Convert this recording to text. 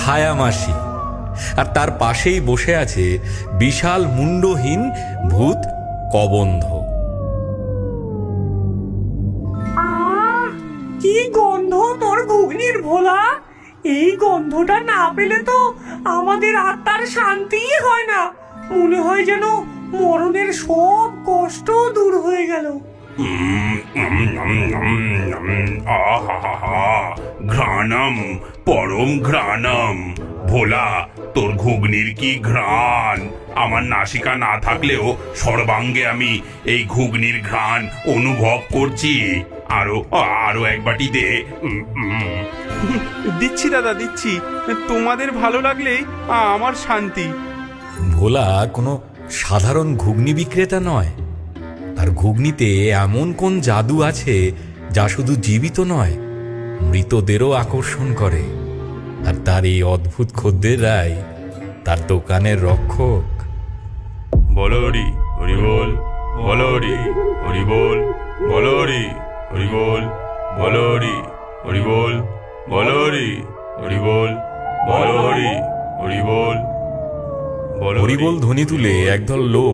ছায়ামাসি, আর তার পাশেই বসে আছে বিশাল মুন্ডহীন ভূত কবন্ধ। কি গন্ধ তোর ঘুগনির ভোলা! এই গন্ধটা না পেলে তো আমাদের আত্মার শান্তিই হয় না। মনে হয় যেন মরণের সব কষ্ট দূর হয়ে গেল। ঘ্রাণম, পরম ঘ্রাণম। ভোলা, তোর ঘুগনির কি ঘ্রাণ! আমার নাসিকা না থাকলেও সর্বাঙ্গে আমি এই ঘুগনির ঘ্রাণ অনুভব করছি। আরো আরো এক বাটি দে। দিচ্ছি দাদা, দিচ্ছি। তোমাদের ভালো লাগলেই আমার শান্তি। ভোলা কোনো সাধারণ ঘুগনি বিক্রেতা নয়। তার ঘুগনিতে এমন কোন জাদু আছে যা শুধু জীবিত নয়, মৃতদেরও আকর্ষণ করে। আর তার এই অদ্ভুত খদ্দেররাই তার দোকানের রক্ষক। বলরি হরি বল, বলরি হরি বল, বলরি হরি বল, বলরি হরি বল, বলরি হরি বল, বলরি হরি বল। হরিবোল ধ্বনি তুলে একদল লোক